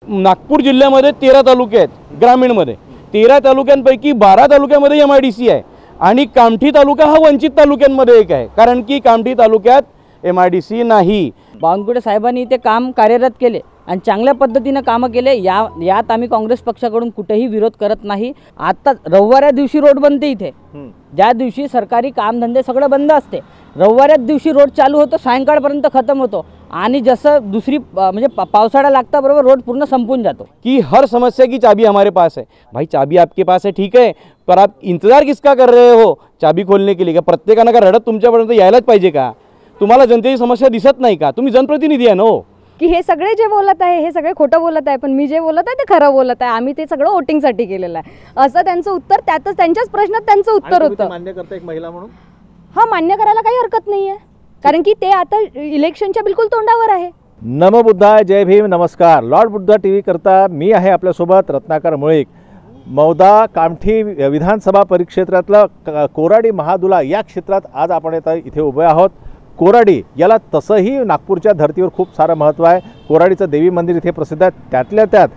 नागपूर जिल्ह्यामध्ये 13 तालुके आहेत ग्रामीणमध्ये, 13 तालुक्यांपैकी 12 तालुक्यामध्ये MIDC आहे आणि कामठी तालुका हा वंचित तालुक्यांमध्ये एक आहे, कारण की कामठी तालुक्यात MIDC नाही। बावनकुळे साहेबांनी ते काम कार्यरत केले आणि चांगल्या पद्धतीने कामं केले। यात आम्ही काँग्रेस पक्षाकडून कुठेही विरोध करत नाही। आता रविवाऱ्या दिवशी रोड बनते इथे, ज्या दिवशी सरकारी कामधंदे सगळं बंद असते, रविवाऱ्याच दिवशी रोड चालू होतो, सायंकाळपर्यंत खतम होतो आणि जसं दुसरी म्हणजे पावसाळा लागता बरोबर रोड पूर्ण संपून जातो। कि हर समस्या की चाबी हमारे पास है। भाई चाबी आपके पास है ठीक है, पर आप इंतजार किसका कर रहे हो चाबी खोलने के लिए? का प्रत्येकानं का रडत तुमच्यापर्यंत यायलाच पाहिजे का? तुम्हाला जनतेची समस्या दिसत नाही का? तुम्ही जनप्रतिनिधी आहे ना हो। की हे सगळे जे बोलत आहे हे सगळे खोटं बोलत आहे, पण मी जे बोलत आहे ते खरं बोलत आहे। आम्ही ते सगळं वोटिंगसाठी केलेलं आहे असं त्यांचं उत्तर, त्यातच त्यांच्याच प्रश्नात त्यांचं उत्तर होतं। मान्य करता एक महिला म्हणून? हां, मान्य करायला काही हरकत नाही आहे, कारण की ते आता इलेक्शनच्या बिलकुल तोंडावर आहे। नमो बुद्धाय, जय भीम, नमस्कार। लॉर्ड बुद्धा TV करता मी आहे आपल्यासोबत रत्नाकर मुळीक। मौदा कामठी विधानसभा परिक्षेत्रातलं कोराडी महादुला या क्षेत्रात आज आपण इथे उभे आहोत। कोराडी याला तसंही नागपूरच्या धर्तीवर खूप सारं महत्त्व आहे। कोराडीचं देवी मंदिर इथे प्रसिद्ध आहे। त्यातल्या त्यात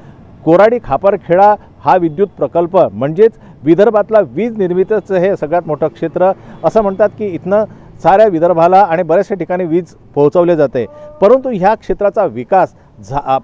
कोराडी खापरखेडा हा विद्युत प्रकल्प म्हणजेच विदर्भातला वीज निर्मितीचं हे सगळ्यात मोठं क्षेत्र असं म्हणतात की इथनं साऱ्या विदर्भाला आणि बऱ्याचशा ठिकाणी वीज पोहोचवले जाते। परंतु ह्या क्षेत्राचा विकास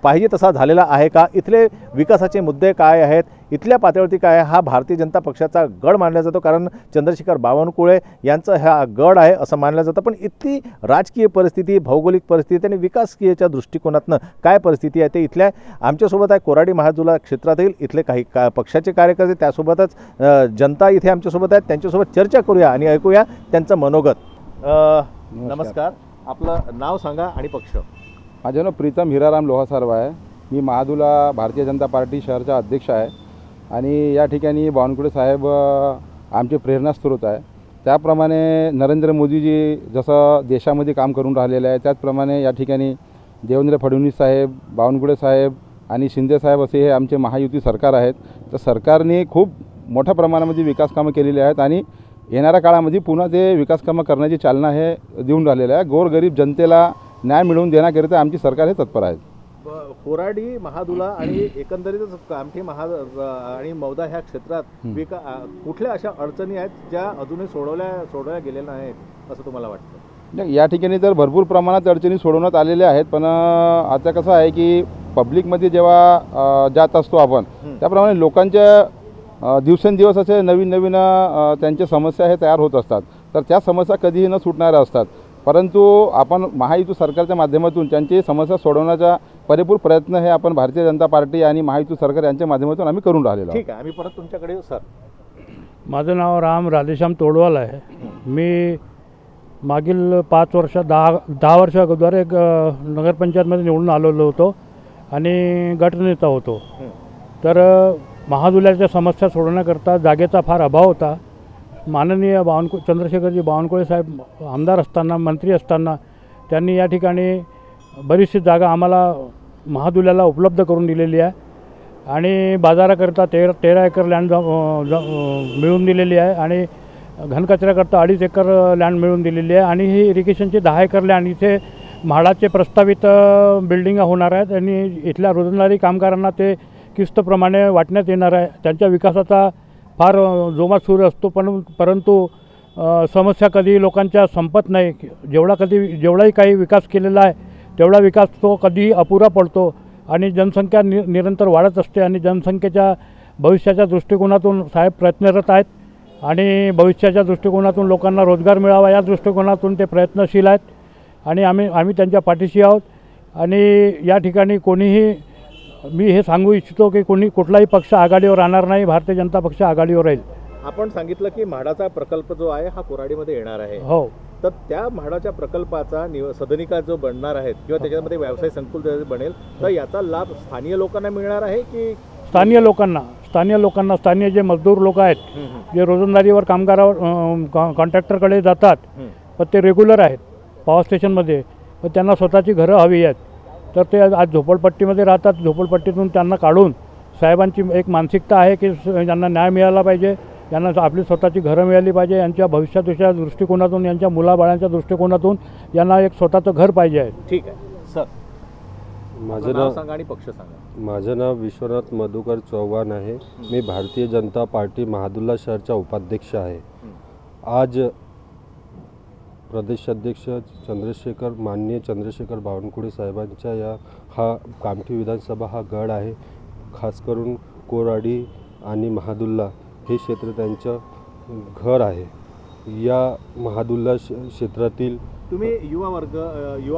पाहिजे तसा झालेला आहे का? इथले विकासाचे मुद्दे काय आहेत? इथल्या पातळीवरती काय आहे? हा भारतीय जनता पक्षाचा गड मानला जातो, कारण चंद्रशेखर बावनकुळे यांचा हा गड आहे असं मानलं जातं। पण इथली राजकीय परिस्थिती, भौगोलिक परिस्थिती आणि विकासकीयच्या दृष्टिकोनातनं काय परिस्थिती आहे ते इथल्या आमच्यासोबत आहे कोराडी महादुला क्षेत्रातील इथले काही पक्षाचे कार्यकर्ते, त्यासोबतच जनता इथे आमच्यासोबत आहेत। त्यांच्यासोबत चर्चा करूया आणि ऐकूया त्यांचं मनोगत। नमस्कार, आपलं नाव सांगा आणि पक्ष। माझं नाव प्रीतम हिराराम लोहासारव आहे। मी महादुला भारतीय जनता पार्टी शहरचा अध्यक्ष आहे आणि या ठिकाणी बावनकुळे साहेब आमचे प्रेरणास्रोत आहे। त्याप्रमाणे नरेंद्र मोदीजी जसं देशामध्ये काम करून राहिलेले आहे, त्याचप्रमाणे या ठिकाणी देवेंद्र फडणवीस साहेब, बावनकुळे साहेब आणि शिंदे साहेब असे हे आमचे महायुती सरकार आहेत। तर सरकारने खूप मोठ्या प्रमाणामध्ये विकास कामं केलेली आहेत आणि येणाऱ्या काळामध्ये पुन्हा ते विकास कामं करण्याची चालना हे देऊन राहिलेलं आहे। गोरगरीब जनतेला न्याय मिळवून देण्याकरिता आमची सरकार हे तत्पर आहे। कोराडी महादुला आणि एकंदरीतच कामठी आणि मौदा ह्या क्षेत्रात कुठल्या अशा अडचणी आहेत ज्या अजूनही सोडवल्या गेलेल्या नाहीत असं तुम्हाला वाटतं? या ठिकाणी तर भरपूर प्रमाणात अडचणी सोडवण्यात आलेल्या आहेत, पण आता कसं आहे की पब्लिकमध्ये जेव्हा जात असतो आपण, त्याप्रमाणे लोकांच्या दिवसेंदिवस असे नवीन नवीन त्यांच्या समस्या हे तयार होत असतात। तर त्या समस्या कधीही न सुटणाऱ्या असतात, परंतु आपण महायुती सरकारच्या माध्यमातून त्यांची समस्या सोडवण्याचा परिपूर्ण प्रयत्न हे आपण भारतीय जनता पार्टी आणि महायुती सरकार यांच्या माध्यमातून आम्ही करून राहिलेलो आहोत। ठीक आहे, आम्ही परत तुमच्याकडे येऊ सर। माझं नाव राम राधेश्याम तोडवाल आहे। मी मागील 5 वर्ष 10 वर्ष अगोदर एक नगरपंचायतमध्ये निवडून आलेलो होतो आणि गटनेता होतो। तर महादुल्याच्या समस्या सोडवण्याकरता जागेचा फार अभाव होता। माननीय चंद्रशेखरजी बावनकुळे साहेब आमदार असताना, मंत्री असताना त्यांनी या ठिकाणी बरीचशी जागा आम्हाला महादुल्याला उपलब्ध करून दिलेली आहे आणि बाजाराकरता 13 एकर लँड मिळवून दिलेली आहे आणि घनकचऱ्याकरता 2.5 एकर लँड मिळवून दिलेली आहे आणि ही इरिगेशनची 10 एकर लँड इथे म्हाडाचे प्रस्तावित बिल्डिंगा होणार आहेत आणि इथल्या रोजंदारी कामगारांना ते किस्तप्रमाणे वाटण्यात येणार आहे। त्यांच्या विकासाचा फार जोमात सुरू असतो, परंतु समस्या कधी लोकांच्या संपत नाही। जेवढाही काही विकास केलेला आहे तेवढा विकास तो कधीही अपुरा पडतो आणि जनसंख्या निरंतर वाढत असते आणि जनसंख्येच्या भविष्याच्या दृष्टिकोनातून साहेब प्रयत्नरत आहेत आणि भविष्याच्या दृष्टिकोनातून लोकांना रोजगार मिळावा या दृष्टिकोनातून ते प्रयत्नशील आहेत आणि आम्ही त्यांच्या पाठीशी आहोत। आणि या ठिकाणी कोणीही, मी हे सांगू इच्छितो की कुठलाही पक्ष आघाडीवर राहणार नाही, भारतीय जनता पक्ष आघाडीवर राहील। आपण सांगितलं की म्हाडाचा प्रकल्प जो आहे हा कोराडीमध्ये येणार आहे। हो, तर त्या म्हाडाच्या प्रकल्पाचा सदनिका जो बनणार आहे किंवा त्याच्यामध्ये व्यवसाय संकुल बनेल, तर याचा लाभ स्थानिक लोकांना मिळणार आहे की? स्थानिक लोकांना स्थानिक जे मजदूर लोक आहेत, जे रोजंदारीवर कामगारावर कॉन्ट्रॅक्टरकडे जातात, पण ते रेग्युलर आहेत पॉवर स्टेशनमध्ये, पण त्यांना स्वतःची घरं हवी आहेत, तर ते आज झोपडपट्टीमध्ये राहतात। झोपडपट्टीतून त्यांना काढून साहेबांची एक मानसिकता आहे की यांना न्याय मिळाला पाहिजे, यांना आपली स्वतःची घरं मिळाली पाहिजे, यांच्या भविष्याच्या दृष्टिकोनातून, यांच्या मुलाबाळांच्या दृष्टिकोनातून यांना एक स्वतःचं घर पाहिजे आहे। ठीक आहे सर। माझं नाव नाव सांगा आणि पक्ष सांगा. माझं नाव विश्वनाथ मधुकर चव्हाण आहे. मी भारतीय जनता पार्टी महादुल्ला शहरचा उपाध्यक्ष आहे. आज प्रदेशाध्यक्ष माननीय चंद्रशेखर बावनकुळे साहेबांच्या हा कामठी विधानसभा हा गड आहे. खास करून कोराडी आणि महादुल्ला हे क्षेत्र त्यांचं घर आहे. या महादुल्ला क्षेत्रातील तुम्ही युवा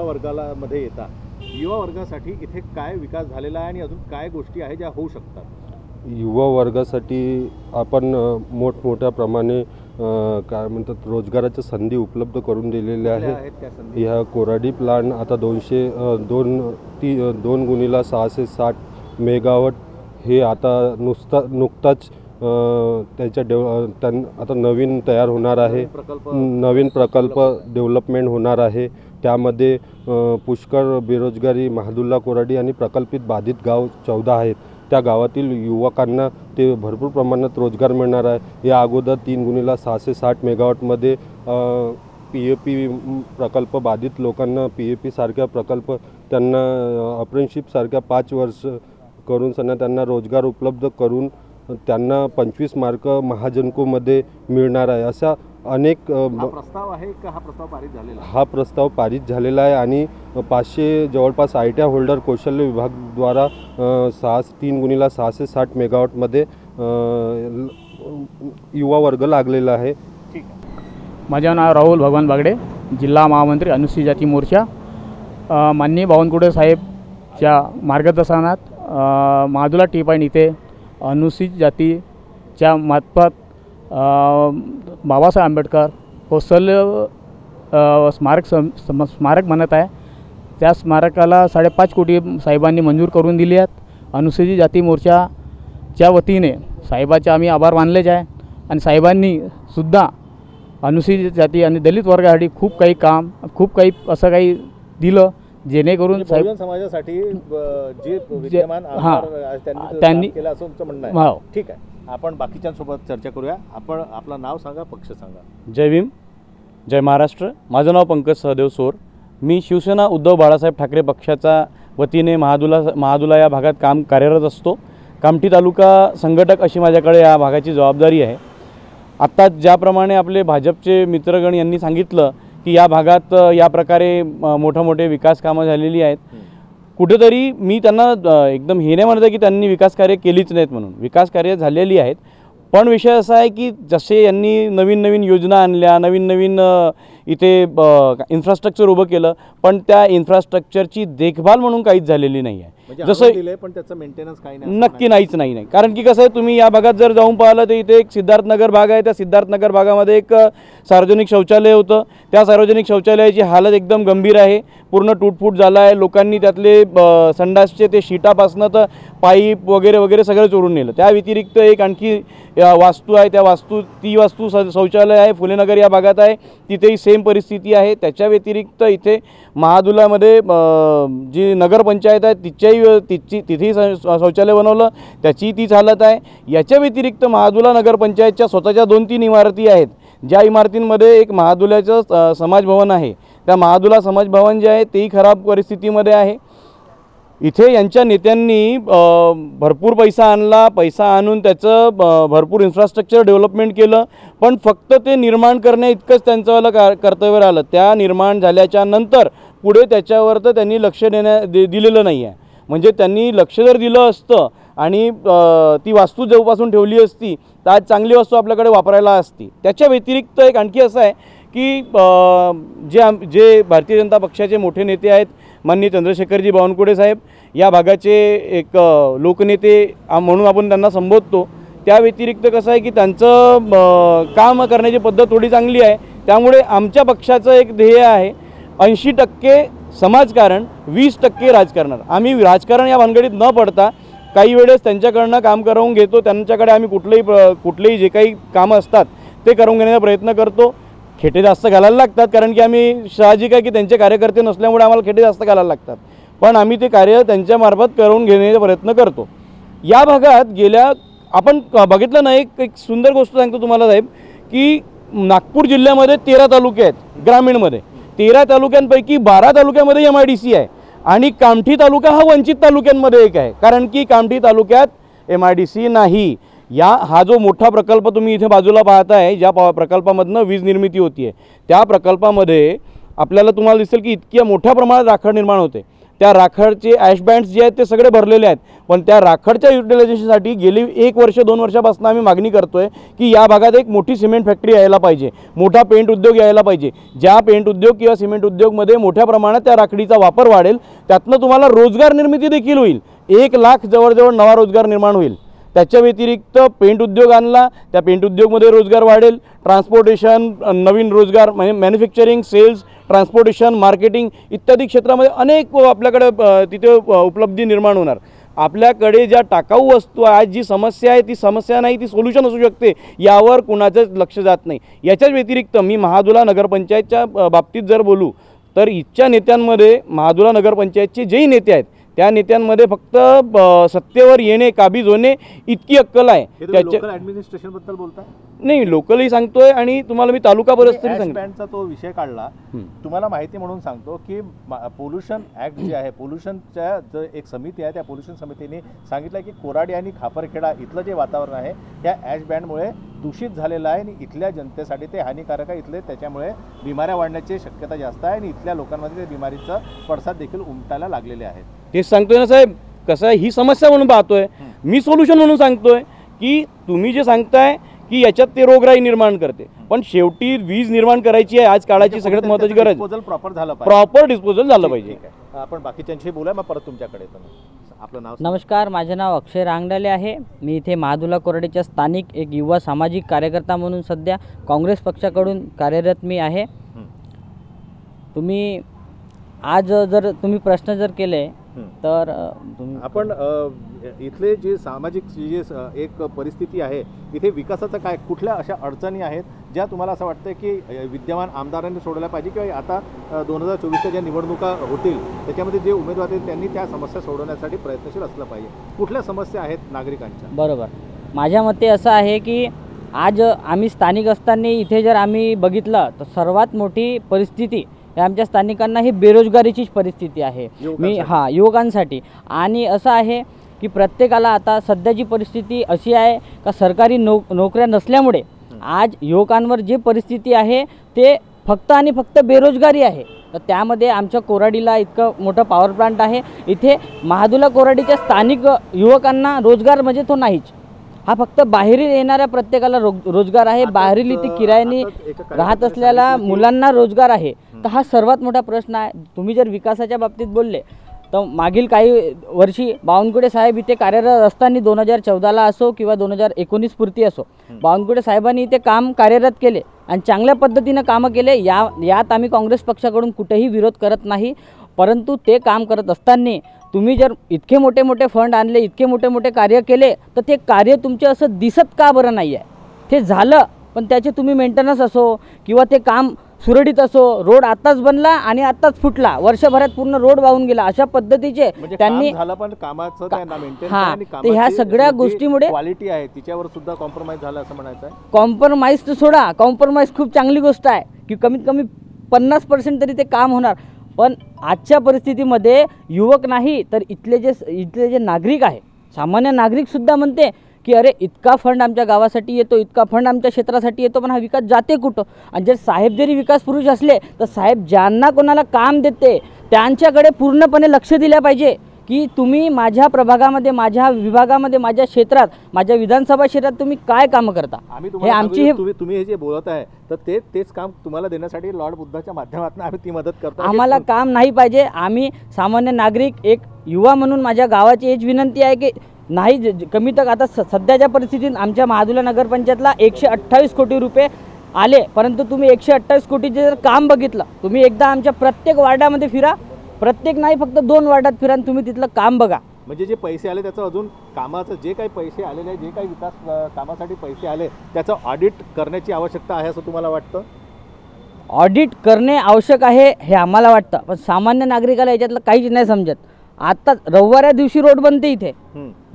वर्गाला मध्ये येता. युवा वर्गासाठी इथे काय विकास झालेला आहे आणि अजून काय गोष्टी आहेत ज्या होऊ शकतात? युवा वर्गासाठी आपण मोठमोठ्या प्रमाणे काय म्हणतात रोजगाराच्या संधी उपलब्ध करून दिलेल्या आहेत त्या संधी? ह्या कोराडी प्लांट आता 2 गुणीला 660 मेगावॉट हे आता नुकताच त्याच्या आता नवीन तयार होणार आहे. नवीन प्रकल्प डेव्हलपमेंट होणार आहे. त्यामध्ये पुष्कळ बेरोजगारी महादुल्ला कोराडी आणि प्रकल्पित बाधित गाव 14 आहेत. त्या गावातील युवकांना ते भरपूर प्रमाणात रोजगार मिळणार आहे. या अगोदर 3 गुणीला 660 मेगावॉटमध्ये PAP प्रकल्प बाधित लोकांना PAP सारख्या प्रकल्प त्यांना अप्रेंटिसशिपसारख्या 5 वर्ष करून त्यांना रोजगार उपलब्ध करून त्यांना 25 मार्क महाजनकोमध्ये मिळणार आहे. अशा अनेक प्रस्ताव आहे का? हा प्रस्ताव पारित झालेला आहे? हा प्रस्ताव पारित झालेला आहे आणि 500 जवळपास ITI होल्डर कौशल्य विभागद्वारा 3 गुणीला 660 मेगावॉटमध्ये युवा वर्ग लागलेला आहे. ठीक आहे. माझे नाव राहुल भगवान बागडे, जिल्हा महामंत्री अनुसूचित जाती मोर्चा. माननीय बावनकुळे साहेबच्या मार्गदर्शनात महादुल्ला टी पॉईंट इथे अनुसूचित जातीच्या मार्फत बाबासाहेब आंबेडकर कौशल्य स्मारक बनत आहे. त्या स्मारकाला 5.5 कोटी साहेबांनी मंजूर करून दिली आहेत. अनुसूचित जाती मोर्चाच्या वतीने साहेबाचे आम्ही आभार मानलेच आहे. आणि साहेबांनी सुद्धा अनुसूचित जाती आणि दलित वर्गासाठी खूप काही असं काही दिलं जेणेकरून बहुजन समाजासाठी जे विद्यमान आमदार त्यांनी केलं असं तुमचं म्हणणं आहे? हो. ठीक आहे. आपण बाकीच्यांसोबत चर्चा करूया. आपण आपलं नाव सांगा, पक्ष सांगा. जय भीम, जय महाराष्ट्र. माझं नाव पंकज सहदेव सोर. मी शिवसेना उद्धव बाळासाहेब ठाकरे पक्षाचा वतीने महादुल्ला या भागात कार्यरत असतो. कामठी तालुका संघटक अशी माझ्याकडे या भागाची जबाबदारी आहे. आत्ता ज्याप्रमाणे आपले भाजपचे मित्रगण यांनी सांगितलं की या भागात या प्रकारे मोठे विकास कामं झालेली आहेत. कुठेतरी मी त्यांना एकदम हे नाही म्हणत आहे की त्यांनी विकास कार्य केलीच नाहीत म्हणून. विकास कार्य झालेली आहेत. पण विषय असा आहे की जसे यांनी नवीन योजना आणल्या, नवीन इथे इन्फ्रास्ट्रक्चर उभं केलं, पण त्या इन्फ्रास्ट्रक्चरची देखभाल म्हणून काहीच झालेली नाही आहे. जसं दिलंय पण त्याचं मेंटेनन्स काही नाही. नक्की नाहीच नाही. कारण की कसं आहे, तुम्ही या भागात जर जाऊन पाहिलं तर इथे एक सिद्धार्थनगर भाग आहे. त्या सिद्धार्थनगर भागामध्ये एक सार्वजनिक शौचालय होतं. त्या सार्वजनिक शौचालयाची हालत एकदम गंभीर आहे. पूर्ण तुटफूट झाला आहे. लोकांनी त्यातले संडासचे ते शीटापासनं तर पाईप वगैरे सगळं चोरून नेलं. त्या व्यतिरिक्त एक आणखी वास्तू आहे. ती वास्तू शौचालय आहे, फुलेनगर या भागात आहे. तिथेही सेम परिस्थिती आहे. त्याच्या व्यतिरिक्त इथे महादुल्ल्यामध्ये जी नगरपंचायत आहे तिथेही शौचालय बनवलं, त्याची तीच हालत आहे. याच्या व्यतिरिक्त महादुल्ला नगरपंचायतच्या स्वतःच्या 2-3 इमारती आहेत, ज्या इमारतींमध्ये एक महादुल्ल्याचं समाजभवन आहे. त्या महादुल्ला समाजभवन जे आहे तेही खराब परिस्थितीमध्ये आहे. इथे यांच्या नेत्यांनी भरपूर पैसा आणून त्याचं भरपूर इन्फ्रास्ट्रक्चर डेव्हलपमेंट केलं, पण फक्त ते निर्माण करणे इतकंच त्यांचं कर्तव्य राहिलं. त्या निर्माण झाल्याच्या नंतर पुढे त्याच्यावर तर त्यांनी लक्ष दिलेलं नाही आहे. म्हणजे त्यांनी लक्ष जर दिलं असतं आणि ती वास्तू जेव्हापासून ठेवली असती तर आज चांगली वस्तू आपल्याकडे वापरायला असती. त्याच्या व्यतिरिक्त एक आणखी असं आहे की जे भारतीय जनता पक्षाचे मोठे नेते आहेत, माननीय चंद्रशेखरजी बावनकुळे साहेब, या भागाचे एक लोकनेते म्हणून आपण त्यांना संबोधतो. त्या व्यतिरिक्त कसं आहे की त्यांचं काम करण्याची पद्धत थोडी चांगली आहे. त्यामुळे आमच्या पक्षाचं एक ध्येय आहे 80% समाजकारण, 20% राजकारण. आम्ही राजकारण या भानगडीत न पडता काही वेळेस त्यांच्याकडनं काम करवून घेतो. त्यांच्याकडे आम्ही कुठलेही जे काही कामं असतात ते करून घेण्याचा प्रयत्न करतो. खेटे जास्त घालायला लागतात, कारण की आम्ही साहजिक आहे की त्यांचे कार्यकर्ते नसल्यामुळे आम्हाला खेटे जास्त घालायला लागतात, पण आम्ही ते कार्य त्यांच्यामार्फत करून घेण्याचा प्रयत्न करतो. या भागात आपण बघितलं ना, एक सुंदर गोष्ट सांगतो तुम्हाला साहेब, की नागपूर जिल्ह्यामध्ये 13 तालुके आहेत ग्रामीणमध्ये. 13 तालुक्यांपैकी 12 तालुक्यामध्ये MIDC आहे आणि कामठी तालुका हा वंचित तालुक्यांमध्ये एक आहे, कारण की कामठी तालुक्यात MIDC नाही. हा जो मोठा प्रकल्प तुम्ही इथे बाजूला पाहताय, ज्या प्रकल्पामधनं वीज निर्मिती होती आहे, त्या प्रकल्पामध्ये आपल्याला तुम्हाला दिसेल की इतक्या मोठ्या प्रमाणात राखड निर्माण होते. त्या राखडचे ॲश बँड्स जे आहेत ते सगळे भरलेले आहेत, पण त्या राखडच्या युटिलायझेशनसाठी गेली 1 वर्ष 2 वर्षापासून आम्ही मागणी करतोय की या भागात एक मोठी सिमेंट फॅक्टरी यायला पाहिजे, मोठा पेंट उद्योग यायला पाहिजे. ज्या पेंट उद्योग किंवा सिमेंट उद्योगमध्ये मोठ्या प्रमाणात त्या राखडीचा वापर वाढेल, त्यातनं तुम्हाला रोजगार निर्मिती देखील होईल. 1 लाख जवळजवळ नवा रोजगार निर्माण होईल. त्याच्या व्यतिरिक्त पेंट उद्योग आणला, त्या पेंट उद्योगमध्ये रोजगार वाढेल. ट्रान्सपोर्टेशन, नवीन रोजगार म्हणजे मॅन्युफॅक्चरिंग, सेल्स, ट्रान्सपोर्टेशन, मार्केटिंग इत्यादी क्षेत्रामध्ये अनेक आपल्याकडे तिथे उपलब्धी निर्माण होणार. आपल्याकडे ज्या टाकाऊ वस्तू आहे, आज जी समस्या आहे ती समस्या नाही, ती सोल्युशन असू शकते, यावर कुणाचंच लक्ष जात नाही. याच्याच व्यतिरिक्त मी महादुला नगरपंचायतच्या बाबतीत जर बोलू तर इथच्या नेत्यांमध्ये, महादुला नगरपंचायतचे जेही नेते आहेत त्या नेत्यांमध्ये फक्त सत्तेवर येणे, काबीज होणे इतकी अक्कल आहे. लोकल ऍडमिनिस्ट्रेशन बद्दल बोलताय? नाही, लोकलही सांगतोय आणि तुम्हाला मी तालुका परिस्थिती सांगतो. बँडचा तो विषय काढला, तुम्हाला माहिती म्हणून सांगतो की पोल्युशन ऍक्ट जे आहे, पोल्युशनच्या जो एक समिती आहे, त्या पोल्युशन समितीने सांगितलं की कोराडी आणि खापरखेडा इथलं जे वातावरण आहे त्या ॲश बँडमुळे दूषित झालेलं आहे आणि इथल्या जनतेसाठी ते हानिकारक आहे. इथले त्याच्यामुळे बिमाऱ्या वाढण्याची शक्यता जास्त आहे आणि इथल्या लोकांमध्ये ते बिमारीचं पडसाद देखील उमटायला लागलेले आहेत. तेच सांगतोय ना साहेब, कसं आहे, ही समस्या म्हणून पाहतोय मी, सोल्युशन म्हणून सांगतोय की तुम्ही जे सांगताय की याच्यात ते रोगराई निर्माण करते, पण शेवटी वीज निर्माण करायची आहे आज काळाची सगळ्यात महत्त्वाची गरज. डिस्पोजल प्रॉपर झालं पाहिजे, प्रॉपर डिस्पोजल झालं पाहिजे. आपण बाकीच्यांशी बोलूया, मग परत तुमच्याकडे येतो. आपलं नाव? नमस्कार, माझे नाव अक्षय रांगडाले आहे. मी इथे महादुला कोराडीच्या स्थानिक एक युवा सामाजिक कार्यकर्ता म्हणून सध्या काँग्रेस पक्षाकडून कार्यरत मी आहे. तुम्ही आज जर तुम्ही प्रश्न जर केले तर आपण इथले जे सामाजिक जे एक परिस्थिती आहे, इथे विकासाचं काय, कुठल्या अशा अडचणी आहेत ज्या तुम्हाला असं वाटतं की विद्यमान आमदारांनी सोडवल्या पाहिजे किंवा आता 2024च्या ज्या निवडणुका होतील त्याच्यामध्ये जे उमेदवार आहेत त्यांनी त्या समस्या सोडवण्यासाठी प्रयत्नशील असलं पाहिजे? कुठल्या समस्या आहेत नागरिकांच्या? बरोबर, माझ्या मते असं आहे की आज आम्ही स्थानिक असताना इथे जर आम्ही बघितलं तर सर्वात मोठी परिस्थिती आमच्या स्थानिकांना ही बेरोजगारीचीच परिस्थिती आहे. युवकांसाठी. आणि असं आहे की प्रत्येकाला आता सध्याची परिस्थिती अशी आहे का सरकारी नोकऱ्या नसल्यामुळे आज युवकांवर जी परिस्थिती आहे ते फक्त आणि फक्त बेरोजगारी आहे. तर त्यामध्ये आमच्या कोराडीला इतकं मोठं पॉवर प्लांट आहे, इथे महादुला कोराडीच्या स्थानिक युवकांना रोजगार म्हणजे तो नाहीच. हा फक्त बाहेरील येणाऱ्या प्रत्येकाला रोजगार आहे, बाहेरील इथे किरायाने राहत असलेल्या मुलांना रोजगार आहे. तर हा सर्वात मोठा प्रश्न आहे. तुम्ही जर विकासाच्या बाबतीत बोलले तर मागील काही वर्षी बावनकुळे साहेब इथे कार्यरत असताना 2014ला असो किंवा 2019 पूर्ती असो, बावनकुळे साहेबांनी इथे काम कार्यरत केले आणि चांगल्या पद्धतीनं कामं केले. यात आम्ही काँग्रेस पक्षाकडून कुठेही विरोध करत नाही. परंतु ते काम करत असताना तुम्ही जर इतके मोठे मोठे फंड आणले, इतके मोठे मोठे कार्य केले, तर ते कार्य तुमचे असं दिसत का बरं नाही आहे? ते झालं, पण त्याचे तुम्ही मेंटेनन्स असो किंवा ते काम सुरळीत असो, रोड आताच बनला आणि आताच फुटला, वर्षभरात पूर्ण रोड वाहून गेला, अशा पद्धतीचे त्यांनी झालं, पण कामाचं त्यांना मेंटेन आणि ते ह्या सगळ्या गोष्टीमुळे क्वालिटी आहे तिच्यावर सुद्धा कॉम्प्रोमाइज झालं असं म्हणायचं आहे. कॉम्प्रोमाइज तर सोडा, कॉम्प्रोमाइज खूप चांगली गोष्ट आहे की कमीत कमी 50% तरी ते काम होणार. पण आजच्या परिस्थितीमध्ये युवक नाही तर इथले जे नागरिक आहे, सामान्य नागरिकसुद्धा म्हणते की अरे इतका फंड आमच्या गावासाठी येतो, इतका फंड आमच्या क्षेत्रासाठी येतो, पण हा विकास जाते कुठं? आणि जर साहेब जरी विकास पुरुष असले तर साहेब ज्यांना कोणाला काम देते त्यांच्याकडे पूर्णपणे लक्ष दिलं पाहिजे की तुम्ही माझ्या प्रभागामध्ये, माझ्या विभागामध्ये, माझ्या क्षेत्रात, माझ्या विधानसभा क्षेत्रात तुम्ही काय कामं करता. हे आमची तुम्ही हे जे बोलत आहे तर तेच काम तुम्हाला देण्यासाठी लॉर्ड बुद्धाच्या माध्यमातून आम्ही ती मदत करतो. आम्हाला काम नाही पाहिजे. आम्ही सामान्य नागरिक, एक युवा म्हणून माझ्या गावाची हेच विनंती आहे की नाही कमी तर आता सध्याच्या परिस्थितीत आमच्या महादुला नगरपंचायतला 128 कोटी रुपये आले, परंतु तुम्ही 128 कोटीचे जर काम बघितलं, तुम्ही एकदा आमच्या प्रत्येक वार्डामध्ये फिरा, प्रत्येक नाही फक्त 2 वार्डात फिरा, तुम्ही तिथलं काम बघा. म्हणजे जे पैसे आले त्याचं अजून कामाचं जे काही पैसे आलेले आहे, जे काही विकास कामासाठी पैसे आले त्याचं ऑडिट करण्याची आवश्यकता आहे असं तुम्हाला वाटतं? ऑडिट करणे आवश्यक आहे हे आम्हाला वाटतं, पण सामान्य नागरिकाला याच्यातलं काहीच नाही समजत. आता रविवाऱ्या दिवशी रोड बनते इथे,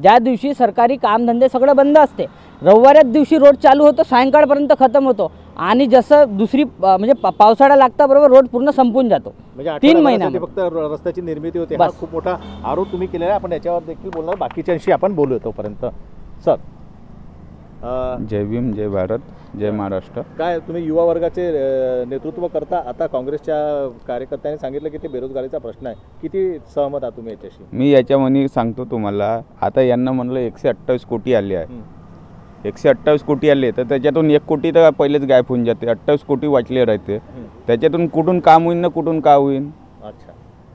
ज्या दिवशी सरकारी कामधंदे सगळं बंद असते, रविवाऱ्याच दिवशी रोड चालू होतो, सायंकाळपर्यंत खतम होतो. आणि जसं दुसरी म्हणजे पावसाळा लागता बरोबर रोड पूर्ण संपून जातो म्हणजे 3 महिन्यासाठी महिन्यामध्ये. फक्त रस्त्याची निर्मिती होते. हा बस. खूप मोठा आरोप तुम्ही केलेला आहे. आपण याच्यावर देखील बोलणार, बाकीच्यांशी आपण बोलू तोपर्यंत. सर जय भीम, जय भारत, जय महाराष्ट्र. काय तुम्ही युवा वर्गाचे नेतृत्व करता, आता काँग्रेसच्या कार्यकर्त्यांनी सांगितलं की ते बेरोजगारीचा प्रश्न आहे, किती सहमत आहात तुम्ही याच्याशी? मी याच्यामध्ये सांगतो तुम्हाला, आता यांना म्हणलं 128 कोटी आले आहे. 128 कोटी आले तर त्याच्यातून 1 कोटी तर पहिलेच गायब होऊन जाते. 28 कोटी वाटले राहते. त्याच्यातून कुठून काम होईन ना कुठून का होईन. अच्छा,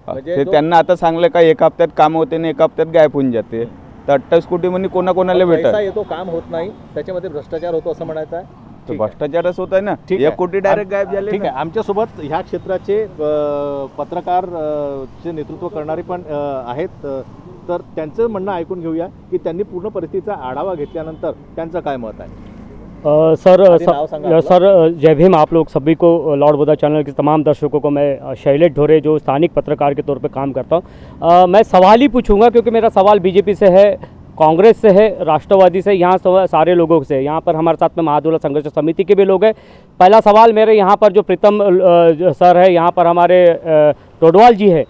ते म्हणजे त्यांना आता सांगलं का 1 हप्त्यात काम होते ना 1 हप्त्यात गायब होऊन जाते. तर 28 कोटी म्हणजे कोणाकोणाला पैसा भेटत. येतो, काम होत नाही, त्याच्यामध्ये भ्रष्टाचार होतो असं म्हणायचं आहे. तर भ्रष्टाचारच होत आहे ना. ठीक 1 आहे. कोटी डायरेक्ट गायब झाले. ठीक आहे. आमच्यासोबत ह्या क्षेत्राचे पत्रकार चे नेतृत्व करणारे पण आहेत, तर त्यांचं म्हणणं ऐकून घेऊया की त्यांनी पूर्ण परिस्थितीचा आढावा घेतल्यानंतर त्यांचं काय मत आहे. सर जय भीम आप लोग सभी को, लॉर्ड बुद्धा चैनल के तमाम दर्शकों को मैं शैलेश ढोरे जो स्थानिक पत्रकार के तौर पे काम करता हूँ, मैं सवाल ही पूछूंगा क्योंकि मेरा सवाल बीजेपी से है, कांग्रेस से है, राष्ट्रवादी से, यहाँ सारे लोगों से। यहाँ पर हमारे साथ में महादुला संघर्ष समिति के भी लोग हैं। पहला सवाल मेरे यहाँ पर जो प्रीतम सर है, यहाँ पर हमारे टोडवाल जी है,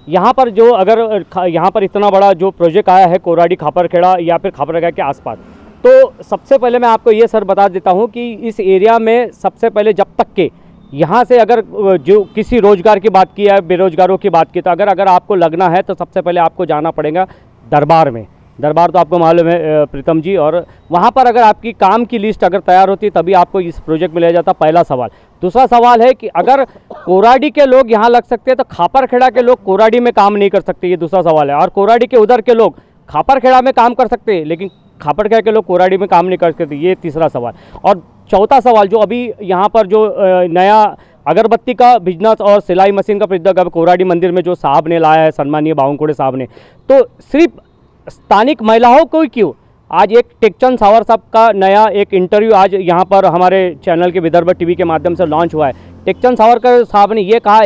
यहाँ पर जो अगर यहाँ पर इतना बड़ा जो प्रोजेक्ट आया है कोराडी खापरखेड़ा या फिर खापरखेड़ा के आसपास, तो सबसे पहले मैं आपको ये सर बता देता हूँ कि इस एरिया में सबसे पहले जब तक के यहाँ से अगर जो किसी रोज़गार की बात की है, बेरोजगारों की बात की, तो अगर आपको लगना है तो सबसे पहले आपको जाना पड़ेगा दरबार में। दरबार तो आपको मालूम है प्रीतम जी, और वहाँ पर अगर आपकी काम की लिस्ट अगर तैयार होती तभी आपको इस प्रोजेक्ट में लिया जाता। पहला सवाल। दूसरा सवाल है कि अगर कोराडी के लोग यहाँ लग सकते हैं तो खापरखेड़ा के लोग कोराडी में काम नहीं कर सकते, ये दूसरा सवाल है। और कोराडी के उधर के लोग खापरखेड़ा में काम कर सकते हैं लेकिन खापरखेड़ा के लोग कोराडी में काम नहीं कर सकते, ये तीसरा सवाल। और चौथा सवाल, जो अभी यहाँ पर जो नया अगरबत्ती का बिजनेस और सिलाई मशीन का बिजनेस कोराडी मंदिर में जो साहब ने लाया है, सम्मानीय बावनकुड़े साहब ने, तो सिर्फ स्थानिक महिलाओं को ही क्यों? आज एक टेकचंद सावर साहब का नया एक इंटरव्यू आज यहाँ पर हमारे चैनल के विदर्भ टीवी के माध्यम से लॉन्च हुआ है। टेकचंद सावरकर साहब ने ये कहा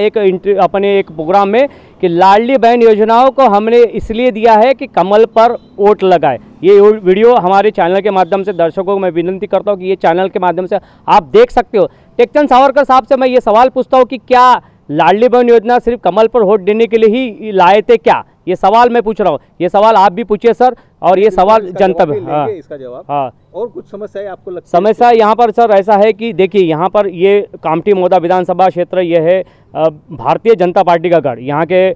अपने एक प्रोग्राम में कि लाडली बहन योजनाओं को हमने इसलिए दिया है कि कमल पर वोट लगाए। ये वीडियो हमारे चैनल के माध्यम से दर्शकों को मैं विनती करता हूँ कि ये चैनल के माध्यम से आप देख सकते हो। टेकचंद सावरकर साहब से मैं ये सवाल पूछता हूँ कि क्या लाडली बहन योजना सिर्फ कमल पर वोट देने के लिए ही लाए थे क्या? ये सवाल मैं पूछ रहा हूँ, ये सवाल आप भी पूछिए सर, और ये सवाल जनता में। हाँ, इसका जवाब। हाँ, और कुछ समस्या है आपको लगता है? समस्या यहाँ पर सर ऐसा है कि देखिए, यहाँ पर ये कामठी मौदा विधानसभा क्षेत्र ये है भारतीय जनता पार्टी का गढ़। यहाँ के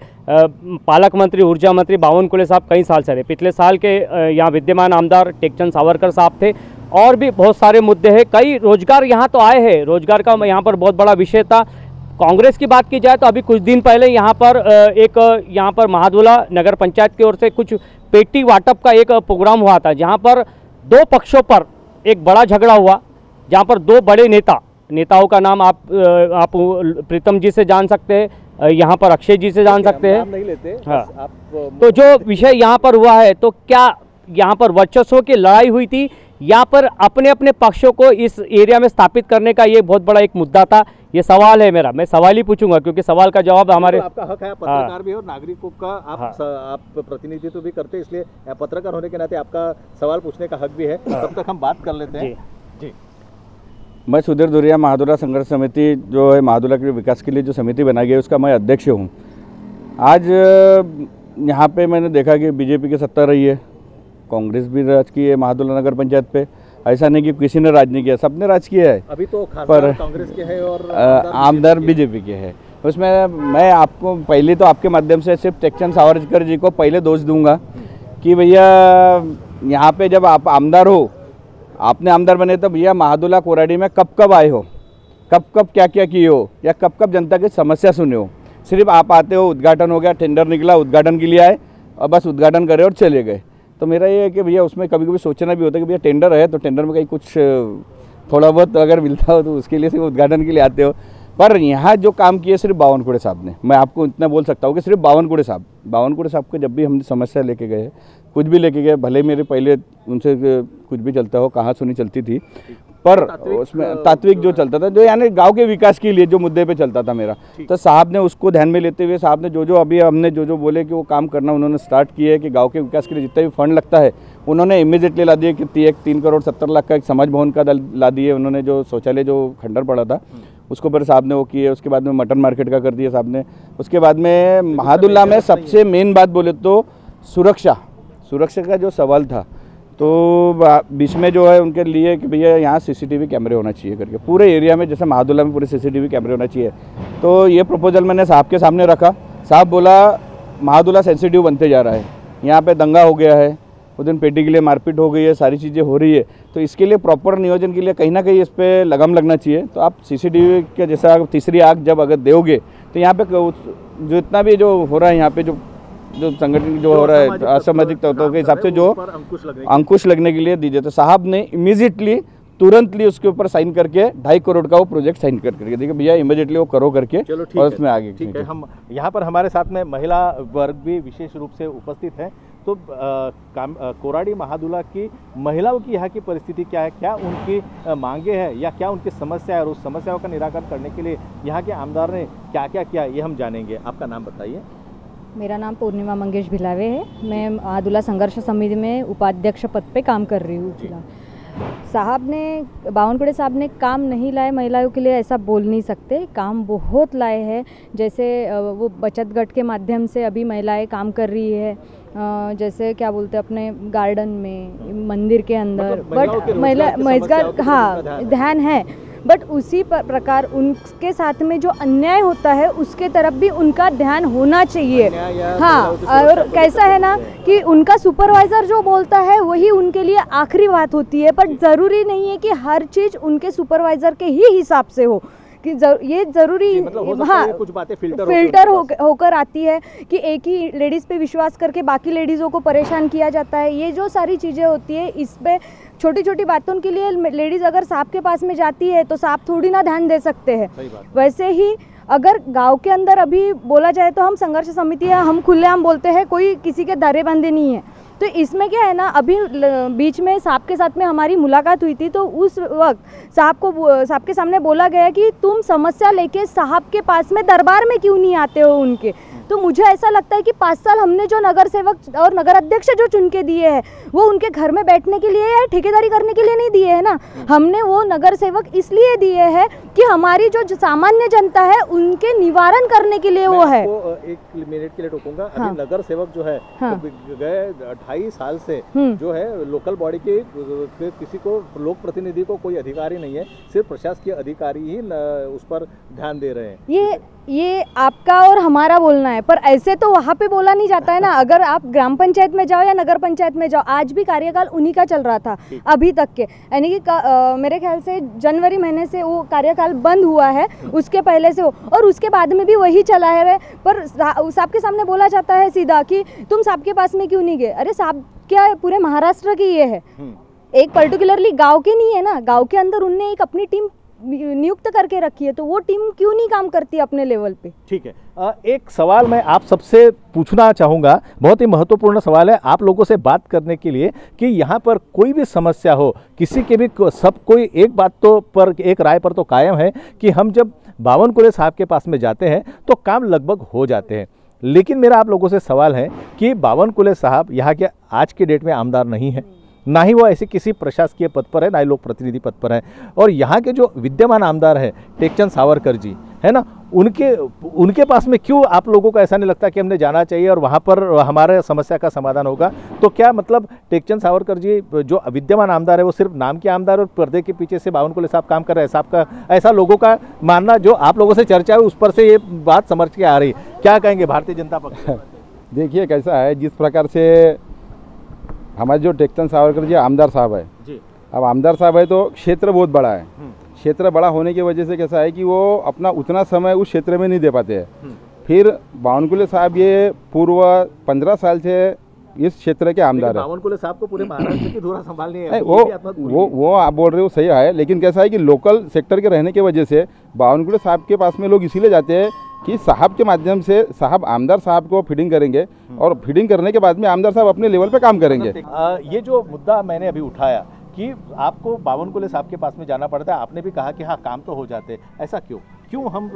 पालक मंत्री, ऊर्जा मंत्री बावनकुड़े साहब कई साल से रहे। पिछले साल के यहाँ विद्यमान आमदार टेकचंद सावरकर साहब थे, और भी बहुत सारे मुद्दे हैं। कई रोजगार यहाँ तो आए हैं, रोजगार का यहाँ पर बहुत बड़ा विषय था। कांग्रेस की बात की जाए तो अभी कुछ दिन पहले यहाँ पर महादुला नगर पंचायत की ओर से कुछ पेटी वाटप का एक प्रोग्राम हुआ था, जहाँ पर 2 पक्षों पर एक बड़ा झगड़ा हुआ, जहाँ पर 2 बड़े नेताओं का नाम आप प्रीतम जी से जान सकते हैं, यहाँ पर अक्षय जी से जान सकते हैं। नाम नहीं लेते। हाँ। आप तो जो विषय यहाँ पर हुआ है, तो क्या यहाँ पर वर्चस्व की लड़ाई हुई थी, यहाँ पर अपने अपने पक्षों को इस एरिया में स्थापित करने का ये बहुत बड़ा एक मुद्दा था। ये सवाल है मेरा, मैं सवाल ही पूछूंगा क्योंकि सवाल का जवाब हमारे। आपका हक है, पत्रकार भी और नागरिकों का आप प्रतिनिधित्व भी करते हैं, इसलिए पत्रकार होने के नाते आपका सवाल पूछने का हक भी है। तब तक हम बात कर लेते हैं। जी, मैं सुधीर दुरिया, महादुला संघर्ष समिति जो है महादुला के विकास के लिए जो समिति बनाई गई है उसका मैं अध्यक्ष हूँ। आज यहाँ पे मैंने देखा कि बीजेपी की सत्ता रही है, कांग्रेस भी राज की है महादुला नगर पंचायत पे। ऐसा नहीं कि किसी ने राज नहीं किया, सबने राज किया है। अभी तो खासदार कांग्रेस के है और आमदार बीजेपी के है। उसमें मैं आपको पहले तो आपके माध्यम से सिर्फ टेकचंद सावरकर जी को पहले दोष दूंगा कि भैया यहाँ पे जब आप आमदार हो, आपने आमदार बने तो भैया महादुला कोराडी में कब आए हो, कब क्या किए हो, या कब जनता की समस्या सुने हो। सिर्फ आप आते हो, उद्घाटन हो गया, टेंडर निकला, उद्घाटन के लिए आए और बस उद्घाटन करे और चले गए। तो मेरा ये है कि भैया उसमें कभी कभी सोचना भी होता है कि भैया टेंडर है तो टेंडर में कहीं कुछ थोड़ा बहुत अगर मिलता हो तो उसके लिए सिर्फ उद्घाटन के लिए आते हो। पर यहाँ जो काम किए सिर्फ बावनकुड़े साहब ने, मैं आपको इतना बोल सकता हूँ कि सिर्फ बावनकुड़े साहब को जब भी हम समस्या लेके गए कुछ भी लेके गए, भले मेरे पहले उनसे कुछ भी चलता हो, कहाँ सुनी चलती थी, पर उसमें तात्विक जो चलता था, जो यानी गांव के विकास के लिए जो मुद्दे पे चलता था मेरा, तो साहब ने उसको ध्यान में लेते हुए साहब ने जो अभी हमने जो बोले कि वो काम करना उन्होंने स्टार्ट किया है कि गांव के विकास के लिए जितना भी फंड लगता है उन्होंने इमीडिएटली ला दिए कि 3 करोड़ 70 लाख का एक समाज भवन का ला दिए उन्होंने, जो शौचालय जो खंडर पड़ा था उसको पर साहब ने वो किए। उसके बाद में मटन मार्केट का कर दिया साहब ने। उसके बाद में महादुल्ला में सबसे मेन बात बोले तो सुरक्षा का जो सवाल था, तो बीच में जो है उनके लिए कि भैया यहाँ CCTV कैमरे होना चाहिए करके पूरे एरिया में, जैसे महादुल्ला में पूरे CCTV कैमरे होना चाहिए। तो ये प्रपोजल मैंने साहब के सामने रखा। साहब बोला महादुल्ला सेंसिटिव बनते जा रहा है, यहाँ पे दंगा हो गया है, उस दिन पेटी के लिए मारपीट हो गई है, सारी चीज़ें हो रही है, तो इसके लिए प्रॉपर नियोजन के लिए कहीं ना कहीं इस पर लगाम लगना चाहिए। तो आप CCTV के जैसा तीसरी आग जब अगर दोगे तो यहाँ पे जो इतना भी जो हो रहा है यहाँ पे जो संगठन जो हो रहा है असामाजिक तत्वों के हिसाब से जो अंकुश लगने के लिए दीजिए। तो साहब ने इमीडिएटली तुरंतली उसके ऊपर साइन करके 2.5 करोड़ का वो प्रोजेक्ट साइन करके देखिए भैया इमीडिएटली वो करो करके, और उसमें आगे ठीक है। हम यहाँ पर हमारे साथ में महिला वर्ग भी विशेष रूप से उपस्थित है। तो कोराडी महादुला की महिलाओं की यहाँ की परिस्थिति क्या है, क्या उनकी मांगे हैं या क्या उनकी समस्या है, और उस समस्याओं का निराकरण करने के लिए यहाँ के आमदार ने क्या क्या किया, ये हम जानेंगे। आपका नाम बताइए। मेरा नाम पूर्णिमा मंगेश भिलावे है। मैं महादुला संघर्ष समिति में उपाध्यक्ष पद पे काम कर रही हूँ। साहब ने बावनकुड़े साहब ने काम नहीं लाए महिलाओं के लिए, ऐसा बोल नहीं सकते, काम बहुत लाए हैं। जैसे वो बचत गट के माध्यम से अभी महिलाएं काम कर रही है, जैसे क्या बोलते हैं अपने गार्डन में, मंदिर के अंदर, बट महिला हाँ ध्यान है, बट उसी प्रकार उनके साथ में जो अन्याय होता है उसके तरफ भी उनका ध्यान होना चाहिए। हाँ, और कैसा है ना कि उनका सुपरवाइज़र जो बोलता है वही उनके लिए आखिरी बात होती है, पर ज़रूरी नहीं है कि हर चीज़ उनके सुपरवाइज़र के ही हिसाब से हो, कि ये ज़रूरी मतलब हाँ कुछ बातें फिल्टर होकर आती है कि एक ही लेडीज़ पे विश्वास करके बाकी लेडीज़ों को परेशान किया जाता है। ये जो सारी चीज़ें होती है, इस पे छोटी छोटी बातों के लिए लेडीज़ अगर साहब के पास में जाती है तो साहब थोड़ी ना ध्यान दे सकते हैं। वैसे ही अगर गांव के अंदर अभी बोला जाए तो हम संघर्ष समिति है, हम खुलेआम बोलते हैं, कोई किसी के दायरेबंदी नहीं है। तो इसमें क्या है ना, अभी बीच में साहब के साथ में हमारी मुलाकात हुई थी, तो उस वक्त साहब के सामने बोला गया कि तुम समस्या लेके साहब के पास में दरबार में क्यों नहीं आते हो उनके। तो मुझे ऐसा लगता है कि 5 साल हमने जो नगर सेवक और नगर अध्यक्ष जो चुन के दिए हैं वो उनके घर में बैठने के लिए या ठेकेदारी करने के लिए नहीं दिए हैं ना। हमने वो नगर सेवक इसलिए दिए हैं कि हमारी जो सामान्य जनता है उनके निवारण करने के लिए वो है। एक मिनट के लिए टोकूंगा। हाँ। अभी नगर सेवक जो है, हाँ। गए 2.5 साल से जो है लोकल बॉडी के किसी को, लोक प्रतिनिधि को कोई अधिकारी नहीं है, सिर्फ प्रशासकीय अधिकारी ही उस पर ध्यान दे रहे हैं। ये आपका और हमारा बोलना है, पर ऐसे तो वहाँ पे बोला नहीं जाता है ना। अगर आप ग्राम पंचायत में जाओ या नगर पंचायत में जाओ, आज भी कार्यकाल उन्हीं का चल रहा था अभी तक के, यानी कि मेरे ख्याल से जनवरी महीने से वो कार्यकाल बंद हुआ है, उसके पहले से हो, और उसके बाद में भी वही चला है। पर साहब के सामने बोला जाता है सीधा कि तुम साहब के पास में क्यों नहीं गए। अरे साहब क्या पूरे महाराष्ट्र की ये है, एक पर्टिकुलरली गाँव के नहीं है ना। गाँव के अंदर उनने एक अपनी टीम नियुक्त करके रखी है, तो वो टीम क्यों नहीं काम करती अपने लेवल पे। ठीक है, एक सवाल मैं आप सबसे पूछना चाहूँगा, बहुत ही महत्वपूर्ण सवाल है आप लोगों से बात करने के लिए, कि यहाँ पर कोई भी समस्या हो, किसी के भी, सब कोई एक बात तो पर, एक राय पर तो कायम है कि हम जब बावनकुड़े साहब के पास में जाते हैं तो काम लगभग हो जाते हैं। लेकिन मेरा आप लोगों से सवाल है कि बावनकुड़े साहब यहाँ के आज के डेट में आमदार नहीं है, ना ही वो ऐसे किसी प्रशासकीय पद पर है, ना ही लोक प्रतिनिधि पद पर है। और यहाँ के जो विद्यमान आमदार है टेकचंद सावरकर जी है ना, उनके पास में क्यों आप लोगों को ऐसा नहीं लगता कि हमने जाना चाहिए और वहाँ पर हमारे समस्या का समाधान होगा। तो क्या मतलब टेकचंद सावरकर जी जो विद्यमान आमदार है वो सिर्फ नाम के आमदार और पर्दे के पीछे से बावनकुड़े साहब काम कर रहे हैं, साहब का ऐसा लोगों का मानना, जो आप लोगों से चर्चा है उस पर से ये बात समझ के आ रही। क्या कहेंगे भारतीय जनता पक्ष? देखिए कैसा है, जिस प्रकार से हमारे जो टेकचंद सावरकर जी आमदार साहब है जी, अब आमदार साहब है तो क्षेत्र बहुत बड़ा है, क्षेत्र बड़ा होने की वजह से कैसा है कि वो अपना उतना समय उस क्षेत्र में नहीं दे पाते हैं। फिर बावनकुड़े साहब ये पूर्व 15 साल से इस क्षेत्र के आमदार है। बावनकुड़े साहब को पूरे महाराष्ट्र की धुरा संभालनी है, वो आप बोल रहे हो सही है, लेकिन कैसा है कि लोकल सेक्टर के रहने की वजह से बावनकुड़े साहब के पास में लोग इसीलिए जाते हैं कि साहब के माध्यम से साहब आमदार साहब को फीडिंग करेंगे और फीडिंग करने के बाद में आमदार साहब अपने लेवल पे काम करेंगे। ये जो मुद्दा मैंने अभी उठाया कि आपको बावनकुळे साहब के पास में जाना पड़ता है, आपने भी कहा कि हाँ काम तो हो जाते, ऐसा क्यों हम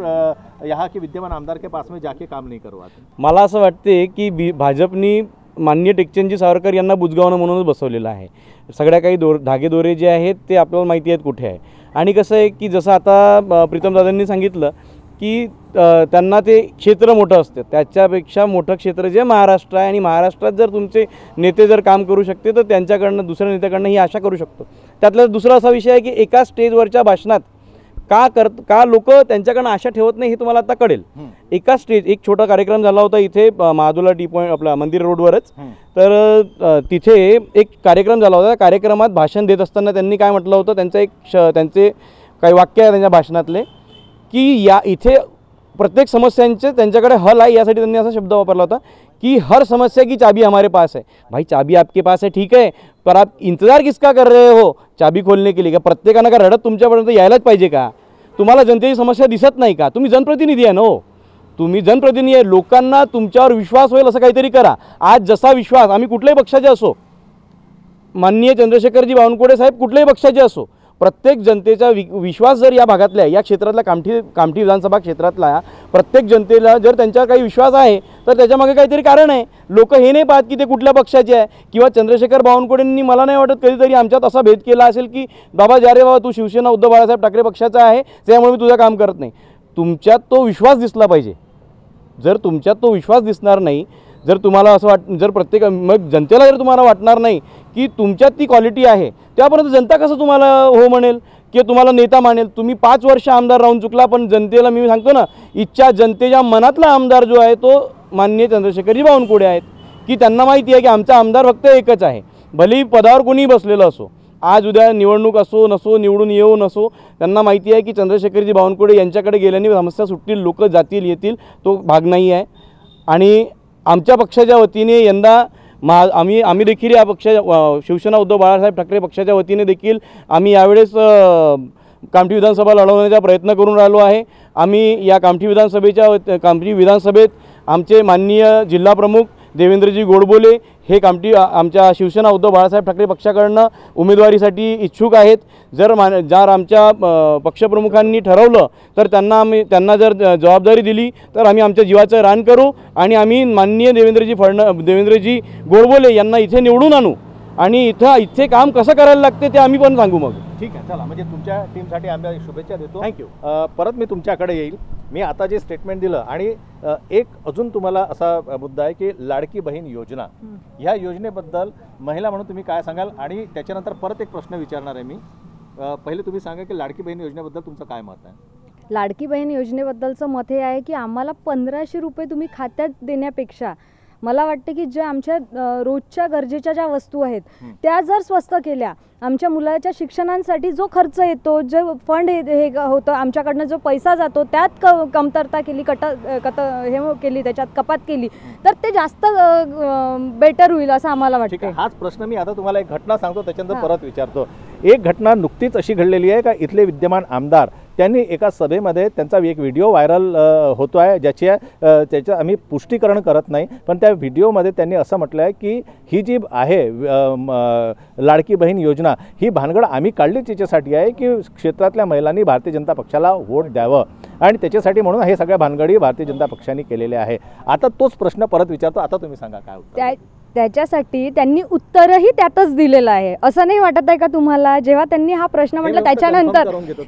यहाँ के विद्यमान आमदार के पास में जाके काम नहीं करवाते? मला असं वाटते की भाजपनी माननीय टेकचंदजी सावरकर यांना बुजगावणं म्हणूनच बसवलेलं आहे. सगळ्या काही धागेदोरे जे आहेत ते आपल्याला माहिती आहेत कुठे आहे. आणि कसं आहे की जसं आता प्रीतमदादांनी सांगितलं की त्यांना ते क्षेत्र मोठं असतं, त्याच्यापेक्षा मोठं क्षेत्र जे महाराष्ट्र आहे आणि महाराष्ट्रात जर तुमचे नेते जर काम करू शकते तर त्यांच्याकडनं दुसऱ्या नेत्याकडनं ही आशा करू शकतो. त्यातला दुसरा असा विषय आहे की एका स्टेजवरच्या भाषणात का लोक त्यांच्याकडनं आशा ठेवत नाही हे तुम्हाला आता कळेल. एका एक छोटा कार्यक्रम झाला होता इथे महादुला टी पॉईंट आपला मंदिर रोडवरच. तर तिथे एक कार्यक्रम झाला होता. त्या कार्यक्रमात भाषण देत असताना त्यांनी काय म्हटलं होतं, त्यांचे काही वाक्य आहे त्यांच्या भाषणातले की या इथे प्रत्येक समस्यांचे त्यांच्याकडे हल आहे. यासाठी त्यांनी असा शब्द वापरला होता कि हर समस्या की चाबी हमारे पास है. भाई चाबी आपके पास है ठीक है, पर आप इंतज़ार किसका कर रहे हो चाबी खोलने के लिए? का प्रत्येकानं का रडत तुमच्यापर्यंत यायलाच पाहिजे का? तुम्हाला जनतेची समस्या दिसत नाही का? तुम्ही जनप्रतिनिधी आहे ना हो, तुम्ही जनप्रतिनिधी आहे. लोकांना तुमच्यावर विश्वास होईल असं काहीतरी करा. आज जसा विश्वास आम्ही कुठल्याही पक्षाचे असो, माननीय चंद्रशेखरजी बावनकुळे साहेब कुठल्याही पक्षाचे असो, प्रत्येक जनतेचा विश्वास जर या भागातल्या या क्षेत्रातल्या कामठी विधानसभा क्षेत्रातला प्रत्येक जनतेला जर त्यांच्यावर काही विश्वास आहे तर त्याच्यामागे काहीतरी कारण आहे. लोक हे नाही पाहत की ते कुठल्या पक्षाचे आहे किंवा चंद्रशेखर बावनकुळेंनी मला नाही वाटत कधीतरी आमच्यात असा भेद केला असेल की बाबा जा रे बाबा तू शिवसेना उद्धव बाळासाहेब ठाकरे पक्षाचा आहे त्यामुळे मी तुझं काम करत नाही. तुमच्यात तो विश्वास दिसला पाहिजे. जर तुमच्यात तो विश्वास दिसणार नाही, जर तुम्हाला असं जर प्रत्येक मग जनतेला जर तुम्हाला वाटणार नाही की तुमच्यात ती क्वालिटी आहे, त्यापर्यंत जनता कसं तुम्हाला हो म्हणेल की तुम्हाला नेता मानेल? तुम्ही 5 वर्ष आमदार राहून चुकला, पण जनतेला मी सांगतो ना, इच्छा जनतेच्या मनातला आमदार जो आहे तो माननीय चंद्रशेखरजी बावनकुळे आहेत. की त्यांना माहिती आहे की आमचा आमदार फक्त एकच आहे. भलेही पदावर कोणीही बसलेलं असो, आज उद्या निवडणूक असो नसो, निवडून येऊ नसो, त्यांना माहिती आहे की चंद्रशेखरजी बावनकुळे यांच्याकडे गेल्याने समस्या सुटतील, लोक जातील येतील, तो भाग नाही आहे. आणि आमच्या पक्षाच्या वतीने यंदा आम्ही देखील या शिवसेना उद्धव बाळासाहेब ठाकरे पक्षाच्या वतीने देखील आम्ही यावेळेस कामठी विधानसभा लढवण्याचा प्रयत्न करून राहिलो आहे. आम्ही या कामठी विधानसभेत आमचे माननीय जिल्हाप्रमुख देवेंद्रजी गोडबोले हे आमच्या शिवसेना उद्धव बाळासाहेब ठाकरे पक्षाकडनं उमेदवारीसाठी इच्छुक आहेत. जर आमच्या पक्षप्रमुखांनी ठरवलं तर त्यांना जर जबाबदारी दिली तर आम्ही आमच्या जीवाचं रान करू आणि आम्ही माननीय देवेंद्रजी गोडबोले यांना इथे निवडून आणू आणि इथे काम कसं करायला लागते ते आम्ही पण सांगू. मग ठीक आहे, चला म्हणजे तुमच्या टीमसाठी आम्ही शुभेच्छा देतो. थँक्यू. परत मी तुमच्याकडे येईल. मी आता जे स्टेटमेंट दिलं आणि एक अजून तुम्हाला असा मुद्दा आहे की लाडकी बहीण योजना, ह्या योजनेबद्दल महिला म्हणून तुम्ही काय सांगाल? आणि त्याच्यानंतर परत एक प्रश्न विचारणार आहे मी. पहिले तुम्ही सांगा की लाडकी बहीण योजनेबद्दल तुमचं काय मत आहे? लाडकी बहीण योजनेबद्दलचं मत हे आहे की आम्हाला 1500 रुपये तुम्ही खात्यात देण्यापेक्षा मला वाटते की ज्या आमच्या रोजच्या गरजेच्या ज्या वस्तू आहेत त्या जर स्वस्त केल्या, आमच्या मुलाच्या शिक्षणांसाठी जो खर्च येतो, जो फंड हे होतं आमच्याकडनं, जो पैसा जातो त्यात कमतरता केली, केली, त्याच्यात कपात केली तर ते जास्त बेटर होईल असं आम्हाला वाटतं. हाच प्रश्न मी आता तुम्हाला एक घटना सांगतो, त्याच्यानंतर परत विचारतो. एक घटना नुकतीच अशी घडलेली आहे का इथले विद्यमान आमदार त्यांनी एका सभेमध्ये त्यांचा एक व्हिडिओ व्हायरल होतो आहे, त्याच्या आम्ही पुष्टीकरण करत नाही, पण त्या व्हिडिओमध्ये त्यांनी असं म्हटलं आहे की ही जी आहे लाडकी बहीण योजना ही भानगड आम्ही काढली त्याच्यासाठी आहे की क्षेत्रातल्या महिलांनी भारतीय जनता पक्षाला वोट द्यावं आणि त्याच्यासाठी म्हणून हे सगळ्या भानगडी भारतीय जनता पक्षाने केलेल्या आहे. आता तोच प्रश्न परत विचारतो. आता तुम्ही सांगा काय उत्तर? त्याच्यासाठी त्यांनी उत्तरही त्यातच दिलेलं आहे. असं नाही वाटत आहे का तुम्हाला? जेव्हा त्यांनी हा प्रश्न म्हटला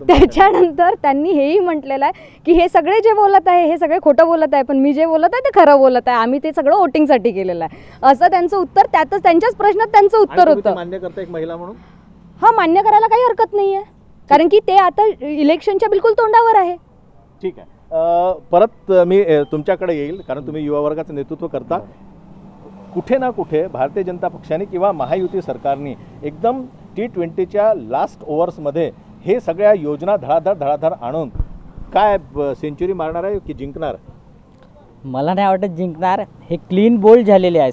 त्याच्यानंतर त्यांनी हेही म्हटलेलं आहे की हे सगळे जे बोलत आहे हे सगळे खोटं बोलत आहे, पण मी जे बोलत आहे ते खरं बोलत आहे, आम्ही ते सगळं वोटिंगसाठी केलेलं आहे, असं त्यांचं उत्तर. त्यातच त्यांच्याच प्रश्नात त्यांचं उत्तर होतं. मान्य करता एक महिला म्हणून? हा, मान्य करायला काही हरकत नाही आहे, कारण की ते आता इलेक्शनच्या बिलकुल तोंडावर आहे. ठीक आहे, परत मी तुमच्याकडे येईल कारण तुम्ही युवा वर्गाचं नेतृत्व करता. कुठे ना कुठे भारतीय जनता पक्षाने किंवा महायुती सरकारने एकदम T20च्या लास्ट ओव्हर्समध्ये हे सगळ्या योजना धडाधड आणून काय सेंचुरी मारणार आहे की जिंकणार? मला नाही वाटत जिंकणार. हे क्लीन बोल्ड झालेले आहे.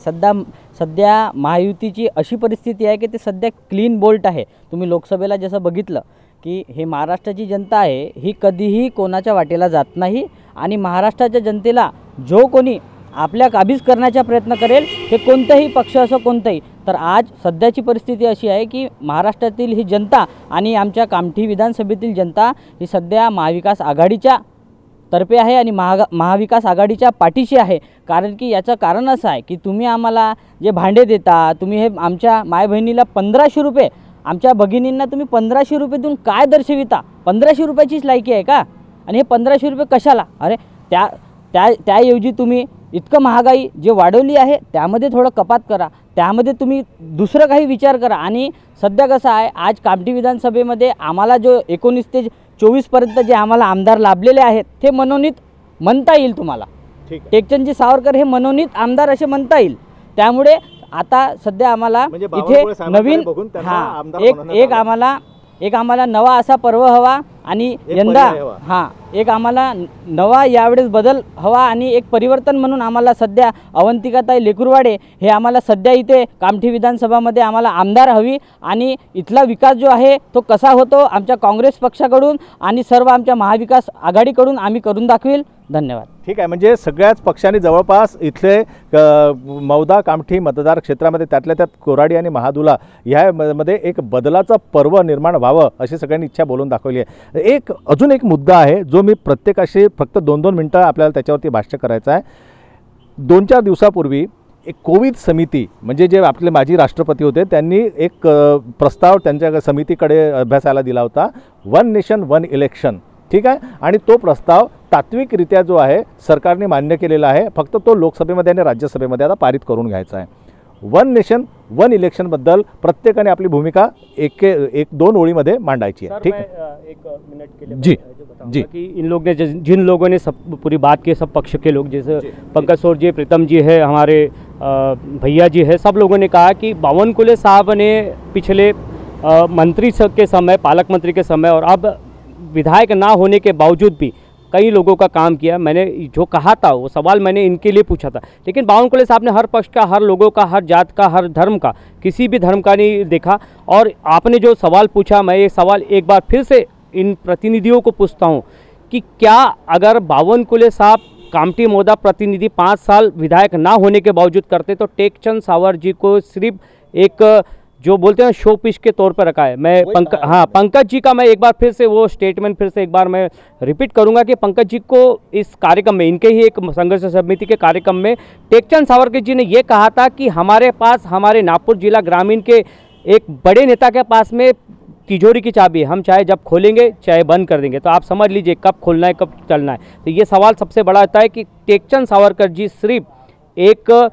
सध्या महायुतीची अशी परिस्थिती आहे की ते सध्या क्लीन बोल्ट आहे. तुम्ही लोकसभेला जसं बघितलं की हे महाराष्ट्राची जनता आहे ही कधीही कोणाच्या वाटेला जात नाही आणि महाराष्ट्राच्या जनतेला जो कोणी आपल्या काबीज करण्याचा प्रयत्न करेल हे कोणताही पक्ष असो कोणताही, तर आज सध्याची परिस्थिती अशी आहे की महाराष्ट्रातील ही जनता आणि आमच्या कामठी विधानसभेतील जनता ही सध्या महाविकास आघाडीच्या तर्फे आहे आणि महाविकास आघाडीच्या पाठीशी आहे. कारण की याचं कारण असं आहे की तुम्ही आम्हाला जे भांडे देता, तुम्ही हे आमच्या माय बहिणीला 1500 रुपये, आमच्या भगिनींना तुम्ही 1500 रुपये देऊन काय दर्शविता? 1500 रुपयाचीच लायकी आहे का? आणि हे 1500 रुपये कशाला? अरे त्याऐवजी तुम्ही इतकं महागाई जे वाढवली आहे त्यामध्ये थोडं कपात करा, त्यामध्ये तुम्ही दुसरं काही विचार करा. आणि सध्या कसं आहे, आज कामठी विधानसभेमध्ये आम्हाला जो 19 ते 24पर्यंत जे आम्हाला आमदार लाभलेले आहेत ते मनोनीत म्हणता येईल तुम्हाला. टेकचंदजी सावरकर हे मनोनीत आमदार असे म्हणता येईल. त्यामुळे आता सध्या आम्हाला इथे नवीन एक आम्हाला नवा असा पर्व हवा आणि यंदा एक आम्हाला नवा यावेळेस बदल हवा आणि एक परिवर्तन म्हणून आम्हाला सध्या अवंतिकाताई लेकुरवाडे हे आम्हाला सध्या इथे कामठी विधानसभामध्ये आम्हाला आमदार हवी आणि इथला विकास जो आहे तो कसा होतो आमच्या काँग्रेस पक्षाकडून आणि सर्व आमच्या महाविकास आघाडीकडून आम्ही करून दाखवेल. धन्यवाद. ठीक आहे, म्हणजे सगळ्याच पक्षांनी जवळपास इथले मौदा कामठी मतदार क्षेत्रामध्ये त्यातल्या त्यात कोराडी आणि महादुला ह्यामध्ये एक बदलाचं पर्व निर्माण व्हावं अशी सगळ्यांनी इच्छा बोलून दाखवली आहे. अजून एक मुद्दा आहे जो मी प्रत्येकाशी फक्त 2-2 मिनटं आपल्याला त्याच्यावरती भाष्य करायचं आहे. 2-4 दिवसापूर्वी एक कोविद समिती म्हणजे जे आपले माजी राष्ट्रपती होते त्यांनी एक प्रस्ताव त्यांच्या समितीकडे अभ्यासाला दिला होता, 1 नेशन 1 इलेक्शन. ठीक आहे, आणि तो प्रस्ताव तात्विकरित्या जो आहे सरकारने मान्य केलेला आहे, फक्त तो लोकसभेमध्ये आणि राज्यसभेमध्ये आता पारित करून घ्यायचा आहे. 1 नेशन 1 इलेक्शनबद्दल प्रत्येकाने आपली भूमिका एक 2 ओळीमध्ये मांडायची आहे. ठीक है, एक मिनट के लिए जी जी कि इन लोग ने जिन लोगों ने सब पूरी बात की, सब पक्ष के लोग जैसे पंकज सोर जी, प्रीतम जी है, हमारे भैया जी है, सब लोगों ने कहा कि बावनकुले साहब ने पिछले मंत्री के समय, पालक मंत्री के समय और अब विधायक ना होने के बावजूद भी कई लोगों का काम किया. मैंने जो कहा था वो सवाल मैंने इनके लिए पूछा था, लेकिन बावनकुले साहब ने हर पक्ष का, हर लोगों का, हर जात का, हर धर्म का, किसी भी धर्म का नहीं देखा. और आपने जो सवाल पूछा, मैं ये सवाल एक बार फिर से इन प्रतिनिधियों को पूछता हूँ कि क्या अगर बावनकुले साहब कामठी मौदा प्रतिनिधि 5 साल विधायक ना होने के बावजूद करते तो टेकचंद सावर जी को सिर्फ एक जो बोलते हैं शो पीस के तौर पर रखा है. मैं पंकज जी का मैं एक बार फिर से वो स्टेटमेंट फिर से एक बार मैं रिपीट करूंगा कि पंकज जी को इस कार्यक्रम में, इनके ही एक संघर्ष समिति के कार्यक्रम में टेकचंद सावरकर जी ने ये कहा था कि हमारे पास, हमारे नागपुर जिला ग्रामीण के एक बड़े नेता के पास में तिजोरी की चाबी है, हम चाहे जब खोलेंगे चाहे बंद कर देंगे. तो आप समझ लीजिए कब खोलना है कब चलना है. तो ये सवाल सबसे बड़ा आता है कि टेकचंद सावरकर जी सिर्फ एक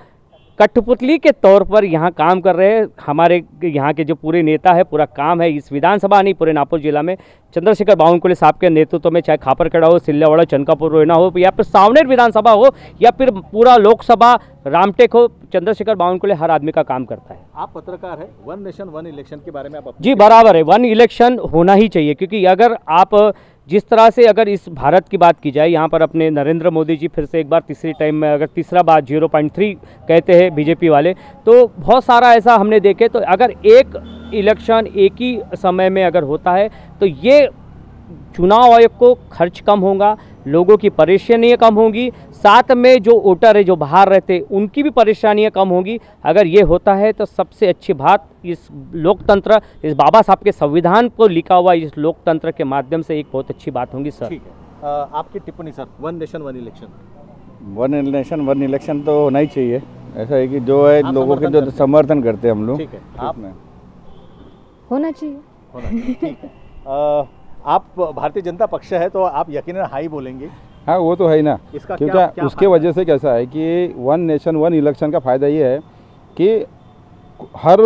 कठपुतली के तौर पर यहाँ काम कर रहे हैं. हमारे यहाँ के जो पूरे नेता है, पूरा काम है इस विधानसभा नहीं पूरे नागपुर जिला में चंद्रशेखर बावनकुले साहब के नेतृत्व में, चाहे खापरखेड़ा हो, सिल्लावाड़ा, चनकापुर रोहना हो, या फिर सावनेर विधानसभा हो, या फिर पूरा लोकसभा रामटेक हो, चंद्रशेखर बावनकुले हर आदमी का काम करता है. आप पत्रकार है, 1 नेशन 1 इलेक्शन के बारे में आप जी बराबर है, 1 इलेक्शन होना ही चाहिए. क्योंकि अगर आप जिस तरह से अगर इस भारत की बात की जाए, यहाँ पर अपने नरेंद्र मोदी जी फिर से एक बार तीसरी टाइम में, अगर तीसरा बार 0.3 कहते हैं बीजेपी वाले, तो बहुत सारा ऐसा हमने देखे. तो अगर एक इलेक्शन एक ही समय में अगर होता है तो ये चुनाव आयोग को खर्च कम होगा, लोगों की परेशानियाँ कम होंगी, साथ में जो वोटर है जो बाहर रहते उनकी भी परेशानियाँ कम होंगी. अगर ये होता है तो सबसे अच्छी बात इस लोकतंत्र, इस बाबा साहब के संविधान को लिखा हुआ इस लोकतंत्र के माध्यम से एक बहुत अच्छी बात होगी. सर ठीक है, आपकी टिप्पणी sir. 1 nation 1 election. 1 nation 1 election तो होना ही चाहिए. ऐसा है कि जो है लोगों के जो समर्थन करते हैं हम लोग. ठीक है, आप होना चाहिए. ठीक है. आप भारतीय जनता पक्ष है तो आप यकीनन हाई बोलेंगे. हाँ, वो तो है ही ना. इसका क्योंकि उसके वजह से कैसा है कि 1 नेशन 1 इलेक्शन का फ़ायदा ये है कि हर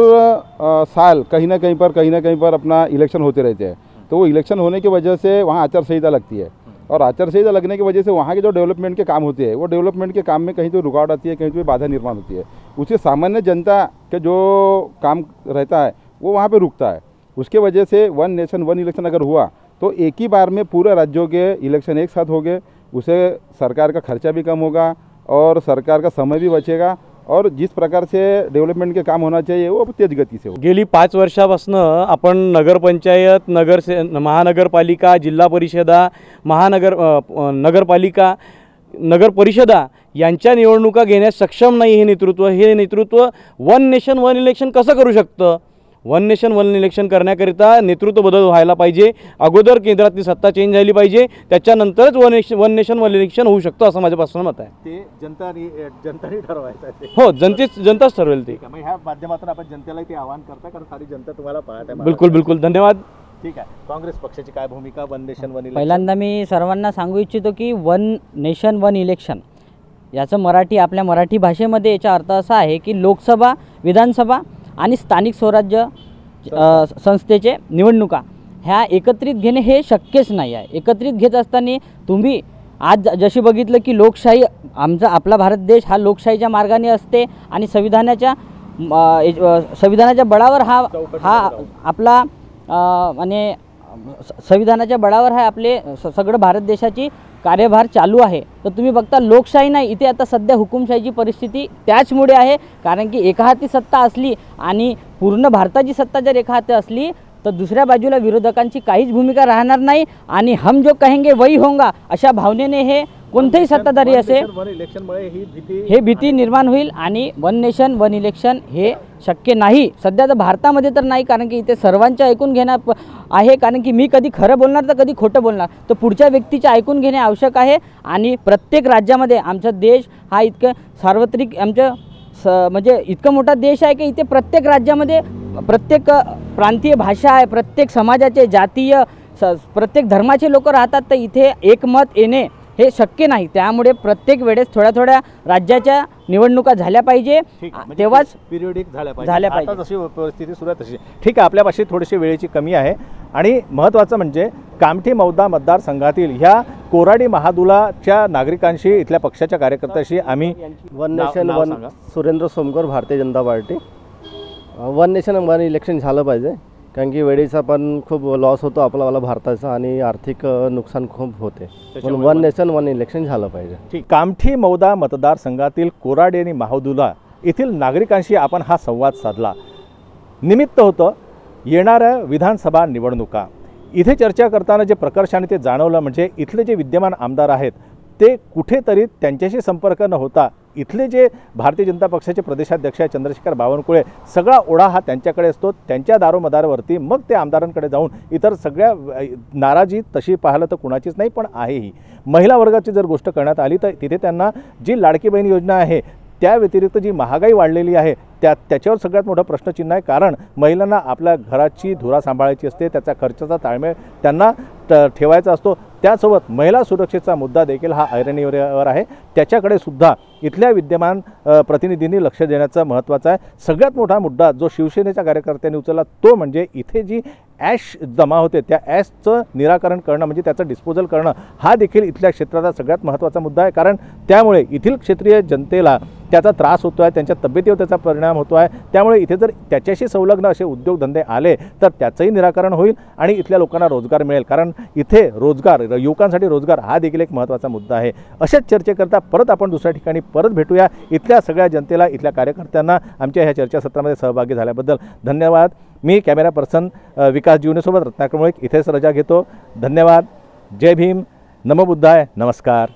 साल कहीं ना कहीं पर अपना इलेक्शन होते रहते हैं. तो वो इलेक्शन होने की वजह से वहाँ आचार संहिता लगती है, और आचार संहिता लगने की वजह से वहाँ के जो डेवलपमेंट के काम होते हैं, वो डेवलपमेंट के काम में कहीं तो रुकावट आती है, कहीं तो बाधा निर्माण होती है. उससे सामान्य जनता के जो काम रहता है वो वहाँ पर रुकता है. उसके वजह से 1 नेशन 1 इलेक्शन अगर हुआ तो एक ही बार में पूरे राज्यों के इलेक्शन एक साथ हो गए. उसे सरकार का खर्चा भी कम होगा और सरकार का समय भी बचेगा और जिस प्रकार से डेवलपमेंट के काम होना चाहिए वो तेज गति से हो। गेली 5 वर्षापासून आपण नगरपंचायत महानगरपालिका जिल्हा परिषदा नगरपालिका नगर परिषदा यांच्या निवडणुका घेण्यास सक्षम नाही हे नेतृत्व वन नेशन वन इलेक्शन कसं करू शकतं? वन नेशन वन इलेक्शन करण्याकरिता नेतृत्व बदल व्हायला पाहिजे. अगोदर केंद्रातली सत्ता चेंज झाली पाहिजे, त्याच्यानंतरच वन नेशन वन इलेक्शन होऊ शकतं असं माझ्यापासून मत आहे. ते जनताने ठरवायचं आहे ते. हो, जनताच ठरवेल ते. मग ह्या माध्यमातून आपण जनतेला ते आवाहन करता, कारण सारी जनता तुम्हाला पाहत आहे. बिलकुल धन्यवाद. ठीक आहे. काँग्रेस पक्षाची काय भूमिका वन नेशन वन इलेक्शन? पहिल्यांदा मी सर्वांना सांगू इच्छितो की वन नेशन वन इलेक्शन याचं आपल्या मराठी भाषेमध्ये याचा अर्थ असा आहे की लोकसभा, विधानसभा आणि स्थानिक स्वराज्य संस्थेचे निवडणुका ह्या एकत्रित घेणे हे शक्यच नाही आहे. एकत्रित घेत असताना तुम्ही आज जशी बघितलं की लोकशाही आपला भारत देश हा लोकशाहीच्या मार्गाने असते आणि संविधानाच्या बळावर हा आपला आणि संविधानाच्या बळावर हा आपले सगळं भारत देशाची कार्यभार चालू आहे. तर तुम्ही बघता लोकशाही नाही, इथे आता सध्या हुकुमशाहीची परिस्थिती त्याचमुळे आहे. कारण की एका हाती सत्ता असली आणि पूर्ण भारताची सत्ता जर एका हाती असली तर दुसऱ्या बाजूला विरोधकांची काहीच भूमिका राहणार नाही आणि हम जो कहेंगे वही होगा अशा भावनेने हे कोणतेही सत्ताधारी असे हे भीती निर्माण होईल आणि वन नेशन वन इलेक्शन हे शक्य नाही. सध्या तर भारतामध्ये तर नाही, कारण की इथे सर्वांचं ऐकून घेणं आहे. कारण की मी कधी खरं बोलणार तर कधी खोटं बोलणार, तर पुढच्या व्यक्तीचे ऐकून घेणे आवश्यक आहे. आणि प्रत्येक राज्यामध्ये आमचा देश हा इतकं सार्वत्रिक म्हणजे इतकं मोठा देश आहे की इथे प्रत्येक राज्यामध्ये प्रत्येक प्रांतीय भाषा आहे, प्रत्येक समाजाचे जातीय प्रत्येक धर्माचे लोक राहतात. तर इथे एकमत येणे हे शक्य नाही. त्यामुळे प्रत्येक वेळेस थोड्या राज्याच्या निवडणुका झाल्या पाहिजे, तेव्हाच पिरियडिक झाल्या पाहिजे. जशी परिस्थिती सुरू आहे तशी. ठीक आहे, आपल्यापाशी थोडीशी वेळेची कमी आहे आणि महत्त्वाचं म्हणजे कामठी मौदा मतदारसंघातील ह्या कोराडी महादुलाच्या नागरिकांशी, इथल्या पक्षाच्या कार्यकर्त्यांशी आम्ही one nation one Surendra Somkar, Bharatiya Janata Party. One nation one election झालं पाहिजे, कारण की वेळेचा पण खूप लॉस होतो आपला भारताचा आणि आर्थिक नुकसान खूप होते. म्हणून वन नेशन वन इलेक्शन झालं पाहिजे. ठीक. कामठी मौदा मतदारसंघातील कोराडी आणि महादुला येथील नागरिकांशी आपण हा संवाद साधला. निमित्त होतं येणाऱ्या विधानसभा निवडणुका. इथे चर्चा करताना जे प्रकर्षाने ते जाणवलं म्हणजे इथले जे विद्यमान आमदार आहेत ते कुठेतरी त्यांच्याशी संपर्क न होता इथले जे भारतीय जनता पक्षाचे प्रदेशाध्यक्ष चंद्रशेखर बावनकुळे, सगळा ओढा हा त्यांच्याकडे असतो. त्यांच्या दारोमदारावरती मग ते आमदारांकडे जाऊन इतर सगळ्या नाराजी तशी पाहिलं तर कुणाचीच नाही, पण आहेही. महिला वर्गाची जर गोष्ट करण्यात आली तर तिथे त्यांना जी लाडकी बहीण योजना आहे त्या व्यतिरिक्त जी महागाई वाढलेली आहे त्याच्यावर सगळ्यात मोठं प्रश्नचिन्ह आहे. कारण महिलांना आपल्या घराची धुरा सांभाळायची असते, त्याचा खर्चाचा ताळमेळ त्यांना ठेवायचा असतो. त्यासोबत महिला सुरक्षेचा मुद्दा देखील हा ऐरणीवर आहे. त्याच्याकडे सुद्धा इथल्या विद्यमान प्रतिनिधींनी लक्ष देण्याचं महत्त्वाचं आहे. सगळ्यात मोठा मुद्दा जो शिवसेनेच्या कार्यकर्त्यांनी उचलला तो म्हणजे इथे जी ॲश जमा होते त्या ॲशचं निराकरण करणं, म्हणजे त्याचं डिस्पोजल करणं हा देखील इथल्या क्षेत्राचा सगळ्यात महत्त्वाचा मुद्दा आहे. कारण त्यामुळे येथील क्षेत्रीय जनतेला त्याचा त्रास होतो आहे, त्यांच्या तब्येतीवर त्याचा परिणाम होतो आहे. त्यामुळे इथे जर त्याच्याशी संलग्न असे उद्योगधंदे आले तर त्याचंही निराकरण होईल आणि इथल्या लोकांना रोजगार मिळेल. कारण इथे रोजगार, युवकांसाठी रोजगार हा देखील एक महत्त्वाचा मुद्दा आहे. अशाच चर्चेकरता परत आपण दुसऱ्या ठिकाणी परत भेटूया. इथल्या सगळ्या जनतेला, इथल्या कार्यकर्त्यांना आमच्या ह्या चर्चासत्रामध्ये सहभागी झाल्याबद्दल धन्यवाद. मी कॅमेरा पर्सन विकास जीवनेसोबत रत्नाकर मुळीक इथेच रजा घेतो. धन्यवाद. जय भीम. नमो बुद्धाय. नमस्कार.